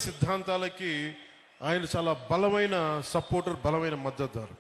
సిద్ధాంతాలకి ఆయన చాలా బలమైన సపోర్టర్, బలమైన మద్దతుదారు.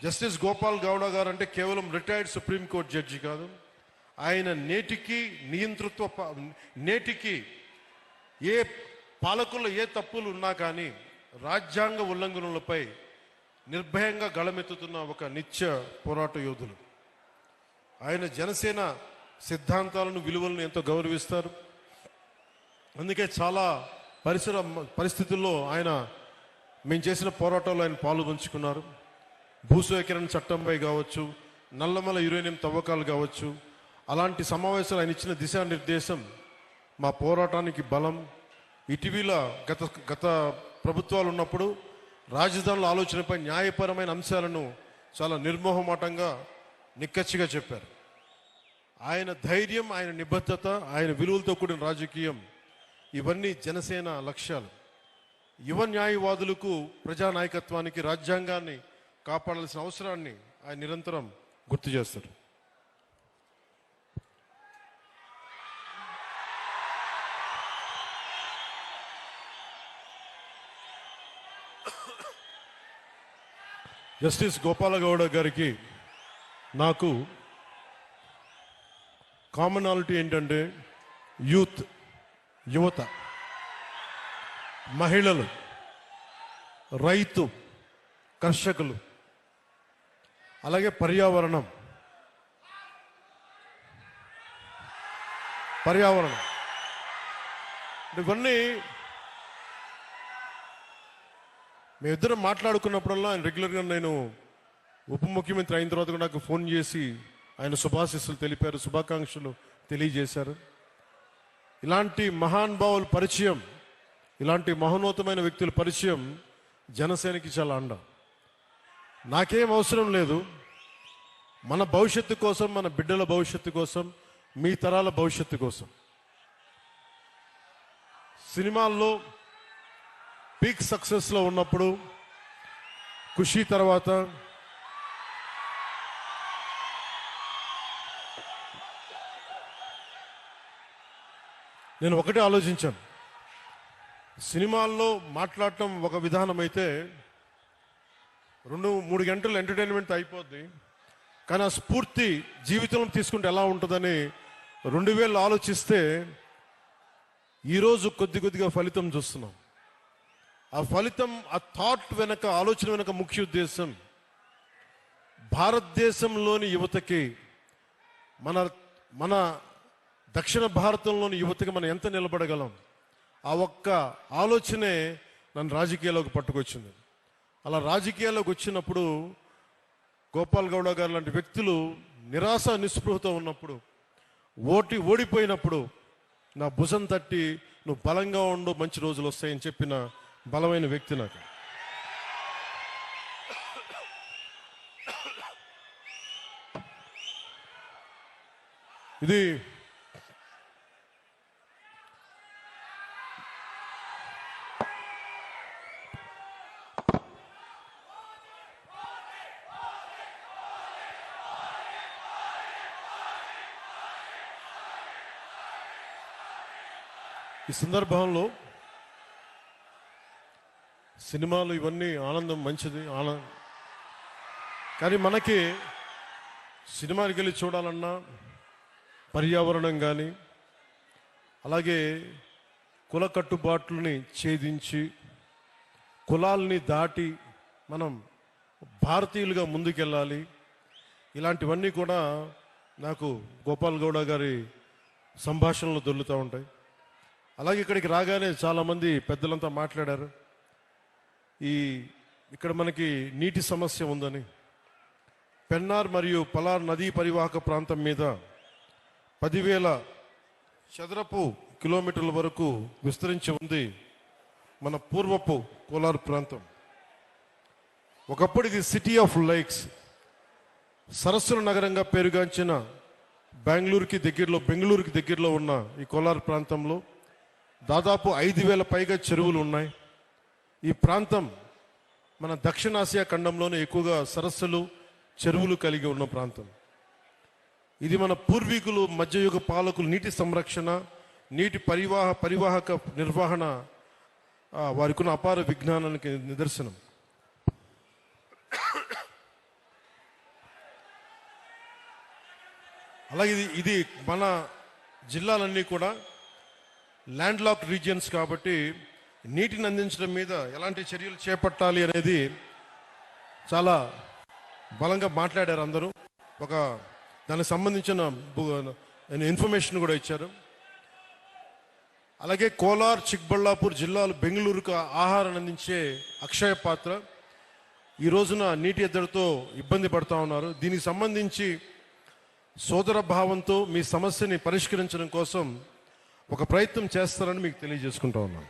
జస్టిస్ గోపాల్ గౌడ గారు అంటే కేవలం రిటైర్డ్ సుప్రీంకోర్టు జడ్జి కాదు, ఆయన నేటికి నేటికి ఏ పాలకుల్లో ఏ తప్పులు ఉన్నా కానీ రాజ్యాంగ ఉల్లంఘనలపై నిర్భయంగా గళమెత్తుతున్న ఒక నిత్య పోరాట యోధులు. ఆయన జనసేన సిద్ధాంతాలను, విలువలను ఎంతో గౌరవిస్తారు. అందుకే చాలా పరిస్థితుల్లో మేము చేసిన పోరాటంలో ఆయన పాలు పంచుకున్నారు. భూసేకరణ చట్టంపై కావచ్చు, నల్లమల యురేనియం తవ్వకాలు కావచ్చు, అలాంటి సమావేశాలు ఆయన ఇచ్చిన దిశానిర్దేశం మా పోరాటానికి బలం. ఇటీవల గత ప్రభుత్వాలు ఉన్నప్పుడు రాజధానుల ఆలోచనపై న్యాయపరమైన అంశాలను చాలా నిర్మోహమాటంగా నిక్కచ్చిగా చెప్పారు. ఆయన ధైర్యం, ఆయన నిబద్ధత, ఆయన విలువలతో కూడిన రాజకీయం, ఇవన్నీ జనసేన లక్ష్యాలు. యువ న్యాయవాదులకు, ప్రజానాయకత్వానికి, రాజ్యాంగాన్ని కాపాడాల్సిన అవసరాన్ని ఆయన నిరంతరం గుర్తు చేస్తారు. జస్టిస్ గోపాలగౌడ గారికి నాకు కామనాలిటీ ఏంటంటే యువత, మహిళలు, రైతు, కర్షకులు, అలాగే పర్యావరణం ఇవన్నీ మేమిద్దరం మాట్లాడుకున్నప్పుడల్లా ఆయన రెగ్యులర్గా, నేను ఉప ముఖ్యమంత్రి అయిన తర్వాత కూడా నాకు ఫోన్ చేసి ఆయన శుభాశీస్సులు తెలిపారు, శుభాకాంక్షలు తెలియజేశారు. ఇలాంటి మహానుభావుల పరిచయం, ఇలాంటి మహోన్నతమైన వ్యక్తుల పరిచయం జనసేనకి చాలా అండ. నాకేం అవసరం లేదు, మన భవిష్యత్తు కోసం, మన బిడ్డల భవిష్యత్తు కోసం, మీ తరాల భవిష్యత్తు కోసం. సినిమాల్లో పీక్ సక్సెస్లో ఉన్నప్పుడు, ఖుషీ తర్వాత నేను ఒకటే ఆలోచించాను. సినిమాల్లో మాట్లాడటం ఒక విధానం అయితే 2-3 గంటలు ఎంటర్టైన్మెంట్ అయిపోద్ది, కానీ ఆ స్ఫూర్తి జీవితంలో తీసుకుంటే ఎలా ఉంటుందని 2000 ఆలోచిస్తే ఈరోజు కొద్దిగా ఫలితం చూస్తున్నాం. ఆ ఫలితం, ఆ థాట్ వెనక, ఆలోచన వెనక ముఖ్య ఉద్దేశం భారతదేశంలోని యువతకి, మన దక్షిణ భారతంలోని యువతకి మనం ఎంత నిలబడగలం, ఆ ఒక్క ఆలోచనే నన్ను రాజకీయాల్లోకి పట్టుకొచ్చింది. అలా రాజకీయాల్లోకి వచ్చినప్పుడు గోపాల్ గౌడ గారు లాంటి వ్యక్తులు నిరాశ నిస్పృహతో ఉన్నప్పుడు, ఓడిపోయినప్పుడు నా భుజం తట్టి నువ్వు బలంగా ఉండు, మంచి రోజులు వస్తాయని చెప్పిన బలమైన వ్యక్తి నాకు. ఇది ఈ సందర్భంలో సినిమాలు ఇవన్నీ ఆనందం, మంచిది, కానీ మనకి సినిమాకి వెళ్ళి చూడాలన్నా పర్యావరణం కానీ, అలాగే కుల కట్టుబాట్లని ఛేదించి, కులాల్ని దాటి మనం భారతీయులుగా ముందుకెళ్ళాలి. ఇలాంటివన్నీ కూడా నాకు గోపాల్ గౌడ గారి సంభాషణలు దొర్లుతూ ఉంటాయి. అలాగే ఇక్కడికి రాగానే చాలామంది పెద్దలంతా మాట్లాడారు, ఇక్కడ మనకి నీటి సమస్య ఉందని. పెన్నార్ మరియు పలార్ నదీ పరివాహక ప్రాంతం మీద 10,000 చదరపు కిలోమీటర్ల వరకు విస్తరించి ఉంది మన పూర్వపు కోలార్ ప్రాంతం. ఒకప్పుడు ఇది సిటీ ఆఫ్ లేక్స్, సరస్సుల నగరంగా పేరుగాంచిన బెంగళూరుకి దగ్గరలో ఉన్న ఈ కోలార్ ప్రాంతంలో దాదాపు 5,000 పైగా చెరువులు ఉన్నాయి. ఈ ప్రాంతం మన దక్షిణాసియా ఖండంలోనే ఎక్కువగా సరస్సులు, చెరువులు కలిగి ఉన్న ప్రాంతం. ఇది మన పూర్వీకులు, మధ్యయుగ పాలకులు నీటి సంరక్షణ, నీటి పరివాహక నిర్వహణ వారికి ఉన్న అపార విజ్ఞానానికి నిదర్శనం. అలాగే ఇది మన జిల్లాలన్నీ కూడా ల్యాండ్ లాక్ రీజియన్స్ కాబట్టి నీటిని అందించడం మీద ఎలాంటి చర్యలు చేపట్టాలి అనేది చాలా బలంగా మాట్లాడారు అందరూ. దానికి సంబంధించిన ఇన్ఫర్మేషన్ కూడా ఇచ్చారు. అలాగే కోలార్, చిక్బళ్ళాపూర్ జిల్లాలు బెంగళూరుకు ఆహారం అందించే అక్షయ పాత్ర ఈ రోజున నీటి ఎద్దడితో ఇబ్బంది పడుతూ ఉన్నారు. దీనికి సంబంధించి సోదర భావంతో మీ సమస్యని పరిష్కరించడం కోసం ఒక ప్రయత్నం చేస్తారని మీకు తెలియజేసుకుంటా ఉన్నాను.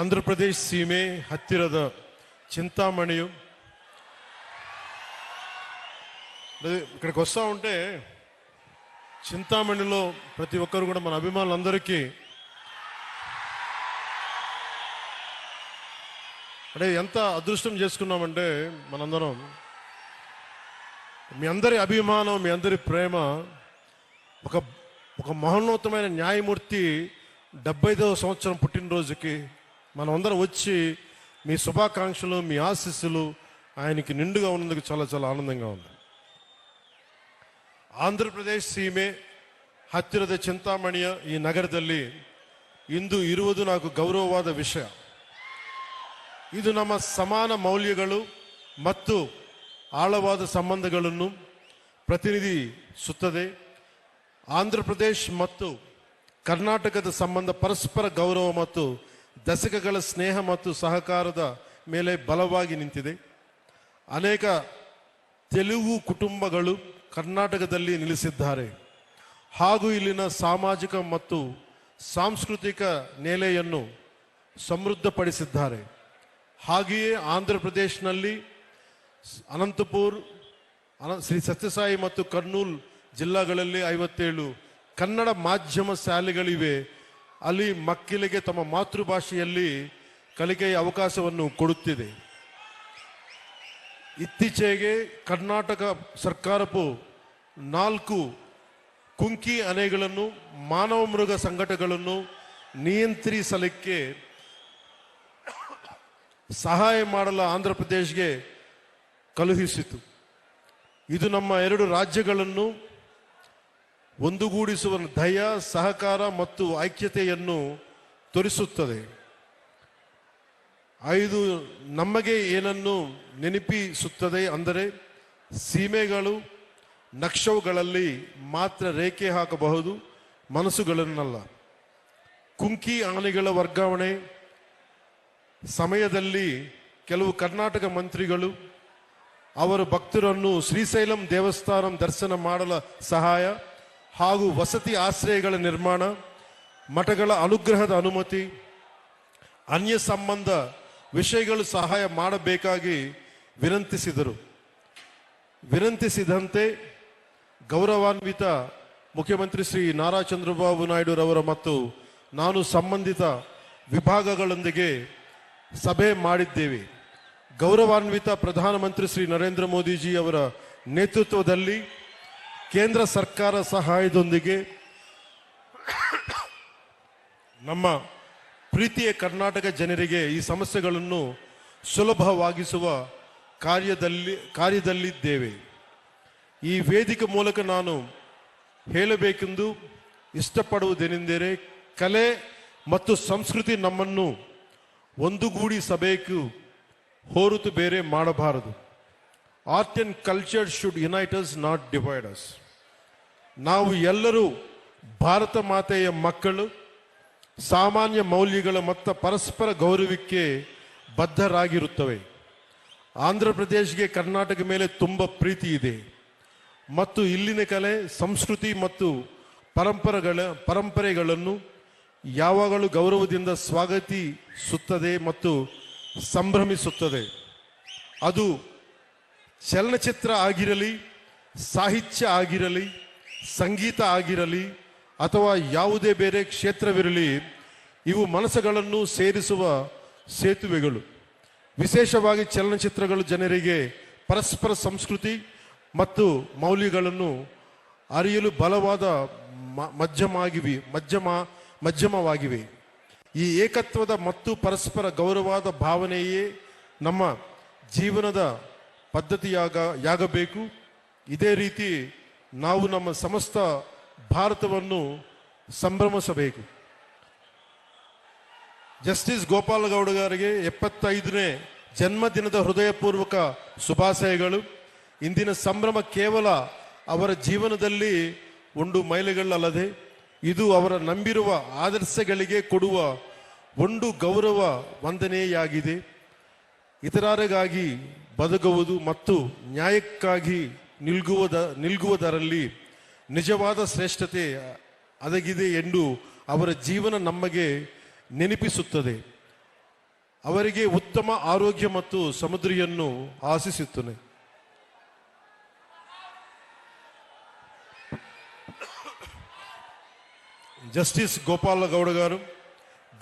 ಆಂಧ್ರಪ್ರದೇಶ ಸೀಮೆ ಹತ್ತಿರದ చింతామణి ఇక్కడికి వస్తూ ఉంటే చింతామణిలో ప్రతి ఒక్కరు కూడా మన అభిమానులందరికీ అంటే ఎంత అదృష్టం చేసుకున్నామంటే మనందరం మీ అందరి అభిమానం, మీ అందరి ప్రేమ ఒక మహోన్నతమైన న్యాయమూర్తి 75వ సంవత్సరం పుట్టినరోజుకి మనం అందరం వచ్చి మీ శుభాకాంక్షలు, మీ ఆశీస్సులు ఆయనకి నిండుగా ఉన్నందుకు చాలా చాలా ఆనందంగా ఉంది. ಆಂಧ್ರಪ್ರದೇಶ ಸೀಮೆ ಹತ್ತಿರದ చింతామಣಿಯ ಈ ನಗರದಲ್ಲಿ ಇಂದು ಇರುವುದು నాకు ಗೌರವವಾದ ವಿಷಯ. ಇದು ನಮ್ಮ ಸಮಾನ ಮೌಲ್ಯಗಳು ಮತ್ತು ಆಳವಾದ ಸಂಬಂಧಗಳನ್ನು ಪ್ರತಿನಿಧಿಸುತ್ತದೆ. ಆಂಧ್ರಪ್ರದೇಶ ಮತ್ತು ಕರ್ನಾಟಕದ ಸಂಬಂಧ ಪರಸ್ಪರ ಗೌರವ ಮತ್ತು ದಶಕಗಳ ಸ್ನೇಹ ಮತ್ತು ಸಹಕಾರದ ಮೇಲೆ ಬಲವಾಗಿ ನಿಂತಿದೆ. ಅನೇಕ ತೆಲುಗು ಕುಟುಂಬಗಳು ಕರ್ನಾಟಕದಲ್ಲಿ ನೆಲೆಸಿದ್ದಾರೆ ಹಾಗೂ ಇಲ್ಲಿನ ಸಾಮಾಜಿಕ ಮತ್ತು ಸಾಂಸ್ಕೃತಿಕ ನೆಲೆಯನ್ನು ಸಮೃದ್ಧಪಡಿಸಿದ್ದಾರೆ. ಹಾಗೆಯೇ ಆಂಧ್ರಪ್ರದೇಶನಲ್ಲಿ ಅನಂತಪುರ, ಶ್ರೀ ಸತ್ಯಸಾಯಿ ಮತ್ತು ಕರ್ನೂಲ್ ಜಿಲ್ಲಾಗಳಲ್ಲಿ 57 ಕನ್ನಡ ಮಾಧ್ಯಮ ಶಾಲೆಗಳಿವೆ. ಅಲ್ಲಿ ಮಕ್ಕಳಿಗೆ ತಮ್ಮ ಮಾತೃಭಾಷೆಯಲ್ಲಿ ಕಲಿಕೆಯ ಅವಕಾಶವನ್ನು ಕೊಡುತ್ತಿದೆ. ಇತ್ತೀಚೆಗೆ ಕರ್ನಾಟಕ ಸರ್ಕಾರವು 4 ಕುಂಕಿ ಅಣೆಗಳನ್ನು ಮಾನವ ಮೃಗ ಸಂಘಟನೆಗಳನ್ನು ನಿಯಂತ್ರಿಸಲಿಕ್ಕೆ ಸಹಾಯ ಮಾಡಲು ಆಂಧ್ರಪ್ರದೇಶಗೆ ಕಳುಹಿಸಿತು. ಇದು ನಮ್ಮ 2 ರಾಜ್ಯಗಳನ್ನು ಒಂದುಗೂಡಿಸುವ ದಯ, ಸಹಕಾರ ಮತ್ತು ಐಕ್ಯತೆಯನ್ನು ತೋರಿಸುತ್ತದೆ. 5 ನಮಗೆ ಏನನ್ನು ನೆನಪಿಸುತ್ತದೆ ಅಂದರೆ ಸೀಮೆಗಳು ನಕ್ಷವುಗಳಲ್ಲಿ ಮಾತ್ರ ರೇಖೆ ಹಾಕಬಹುದು, ಮನಸ್ಸುಗಳನ್ನಲ್ಲ. ಕುಂಕಿ ಆನೆಗಳ ವರ್ಗಾವಣೆ ಸಮಯದಲ್ಲಿ ಕೆಲವು ಕರ್ನಾಟಕ ಮಂತ್ರಿಗಳು ಅವರ ಭಕ್ತರನ್ನು ಶ್ರೀಶೈಲಂ ದೇವಸ್ಥಾನ ದರ್ಶನ ಮಾಡಲು ಸಹಾಯ ಹಾಗೂ ವಸತಿ ಆಶ್ರಯಗಳ ನಿರ್ಮಾಣ, ಮಠಗಳ ಅನುಗ್ರಹದ ಅನುಮತಿ, ಅನ್ಯ ಸಂಬಂಧ ವಿಷಯಗಳು ಸಹಾಯ ಮಾಡಬೇಕಾಗಿ ವಿನಂತಿಸಿದಂತೆ ಗೌರವಾನ್ವಿತ ಮುಖ್ಯಮಂತ್ರಿ ಶ್ರೀ ನಾರಾ ಚಂದ್ರಬಾಬು ನಾಯ್ಡು ರವರ ಮತ್ತು ನಾನು ಸಂಬಂಧಿತ ವಿಭಾಗಗಳೊಂದಿಗೆ ಸಭೆ ಮಾಡಿದ್ದೇವೆ. ಗೌರವಾನ್ವಿತ ಪ್ರಧಾನಮಂತ್ರಿ ಶ್ರೀ ನರೇಂದ್ರ ಮೋದಿಜಿ ಅವರ ನೇತೃತ್ವದಲ್ಲಿ ಕೇಂದ್ರ ಸರ್ಕಾರ ಸಹಾಯದೊಂದಿಗೆ ನಮ್ಮ ಪ್ರೀತಿಯ ಕರ್ನಾಟಕ ಜನರಿಗೆ ಈ ಸಮಸ್ಯೆಗಳನ್ನು ಸುಲಭವಾಗಿಸುವ ಕಾರ್ಯದಲ್ಲಿದ್ದೇವೆ. ಈ ವೇದಿಕೆ ಮೂಲಕ ನಾನು ಹೇಳಬೇಕೆಂದು ಇಷ್ಟಪಡುವುದೇನೆಂದರೆ ಕಲೆ ಮತ್ತು ಸಂಸ್ಕೃತಿ ನಮ್ಮನ್ನು ಒಂದುಗೂಡಿಸಬೇಕು, ಹೊರತು ಬೇರೆ ಮಾಡಬಾರದು. Art and culture should unite us, not divide us. ನಾವು ಎಲ್ಲರೂ ಭಾರತ ಮಾತೆಯ ಮಕ್ಕಳು, ಸಾಮಾನ್ಯ ಮೌಲ್ಯಗಳ ಮತ್ತು ಪರಸ್ಪರ ಗೌರವಕ್ಕೆ ಬದ್ಧರಾಗಿರುತ್ತವೆ. ಆಂಧ್ರ ಪ್ರದೇಶಕ್ಕೆ ಕರ್ನಾಟಕ ಮೇಲೆ ತುಂಬ ಪ್ರೀತಿ ಇದೆ ಮತ್ತು ಇಲ್ಲಿನ ಕಲೆ, ಸಂಸ್ಕೃತಿ ಮತ್ತು ಪರಂಪರೆಗಳನ್ನು ಯಾವಾಗಲೂ ಗೌರವದಿಂದ ಸ್ವಾಗತಿಸುತ್ತದೆ ಮತ್ತು ಸಂಭ್ರಮಿಸುತ್ತದೆ. ಅದು ಚಲನಚಿತ್ರ ಆಗಿರಲಿ, ಸಾಹಿತ್ಯ ಆಗಿರಲಿ, ಸಂಗೀತ ಆಗಿರಲಿ ಅಥವಾ ಯಾವುದೇ ಬೇರೆ ಕ್ಷೇತ್ರವಿರಲಿ, ಇವು ಮನಸ್ಸುಗಳನ್ನು ಸೇರಿಸುವ ಸೇತುವೆಗಳು. ವಿಶೇಷವಾಗಿ ಚಲನಚಿತ್ರಗಳು ಜನರಿಗೆ ಪರಸ್ಪರ ಸಂಸ್ಕೃತಿ ಮತ್ತು ಮೌಲ್ಯಗಳನ್ನು ಅರಿಯಲು ಬಲವಾದ ಮಧ್ಯಮವಾಗಿವೆ. ಈ ಏಕತ್ವದ ಮತ್ತು ಪರಸ್ಪರ ಗೌರವದ ಭಾವನೆಯೇ ನಮ್ಮ ಜೀವನದ ಪದ್ಧತಿಯಾಗಬೇಕು. ಇದೇ ರೀತಿ ನಾವು ನಮ್ಮ ಸಮಸ್ತ ಭಾರತವನ್ನು ಸಂಭ್ರಮಿಸಬೇಕು. ಜಸ್ಟಿಸ್ ಗೋಪಾಲಗೌಡ ಅವರಿಗೆ 75ನೇ ಜನ್ಮದಿನದ ಹೃದಯಪೂರ್ವಕ ಶುಭಾಶಯಗಳು. ಇಂದಿನ ಸಂಭ್ರಮ ಕೇವಲ ಅವರ ಜೀವನದಲ್ಲಿ ಒಂದು ಮೈಲಿಗಲ್ಲದೆ ಇದು ಅವರ ನಂಬಿರುವ ಆದರ್ಶಗಳಿಗೆ ಕೊಡುವ ಒಂದು ಗೌರವ ವಂದನೆಯಾಗಿದೆ. ಇತರರಿಗಾಗಿ ಬದುಕುವುದು ಮತ್ತು ನ್ಯಾಯಕ್ಕಾಗಿ ನಿಲ್ಗುವುದರಲ್ಲಿ ನಿಜವಾದ ಶ್ರೇಷ್ಠತೆ ಅಡಗಿದೆ ಎಂದು ಅವರ ಜೀವನ ನಮಗೆ ನೆನಪಿಸುತ್ತದೆ. ಅವರಿಗೆ ಉತ್ತಮ ಆರೋಗ್ಯ ಮತ್ತು ಸಮೃದ್ಧಿಯನ್ನು ಆಶಿಸುತ್ತೇನೆ. జస్టిస్ గోపాల గౌడ గారు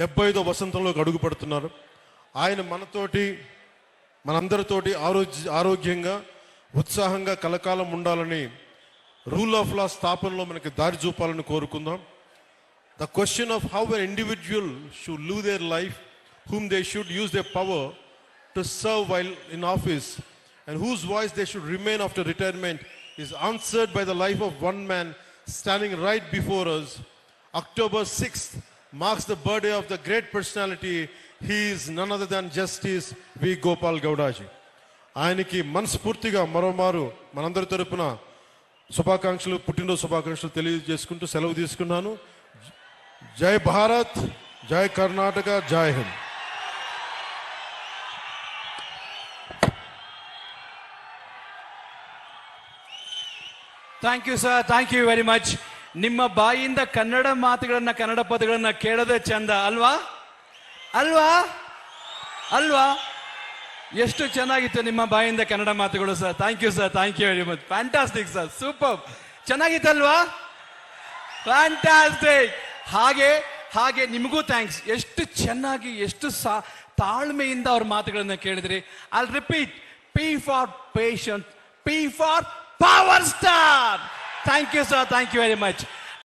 75వ వసంతంలోకి అడుగు పడుతున్నారు. ఆయన మనందరితోటి ఆరోగ్యంగా ఉత్సాహంగా కలకాలం ఉండాలని, రూల్ ఆఫ్ లా స్థాపనలో మనకి దారి చూపాలని కోరుకుందాం. The question of how an individual should live their life, whom they should use their power to serve while in office and whose voice they should remain after retirement is answered by the life of one man standing right before us. October 6th marks the birthday of the great personality. He is none other than Justice V. Gopal Gowda ji. ఆయనకి మనస్ఫూర్తిగా మరోమారు మనందరి తరపున శుభాకాంక్షలు, పుట్టినరోజు శుభాకాంక్షలు తెలియజేసుకుంటూ సెలవు తీసుకున్నాను. జై భారత్, జై కర్ణాటక, జై Hind. Thank you sir, thank you very much. ನಿಮ್ಮ ಬಾಯಿಂದ ಕನ್ನಡ ಮಾತುಗಳನ್ನ, ಕನ್ನಡ ಪದಗಳನ್ನ ಕೇಳೋದೇ ಚಂದ ಅಲ್ವಾ ಅಲ್ವಾ ಅಲ್ವಾ? ಎಷ್ಟು ಚೆನ್ನಾಗಿತ್ತು ನಿಮ್ಮ ಬಾಯಿಂದ ಕನ್ನಡ ಮಾತುಗಳು sir. Thank you sir, thank you very much. Fantastic sir, super. ಚೆನ್ನಾಗಿತ್ತಲ್ವಾ? ಫ್ಯಾಂಟಾಸ್ಟಿಕ್. ಹಾಗೆ ಹಾಗೆ ನಿಮಗೂ ಥ್ಯಾಂಕ್ಸ್. ಎಷ್ಟು ಚೆನ್ನಾಗಿ, ಎಷ್ಟು ತಾಳ್ಮೆಯಿಂದ ಅವ್ರ ಮಾತುಗಳನ್ನ ಕೇಳಿದ್ರಿ. I'll repeat, P for patience, P for power star. Thank you, sir. Thank you very much.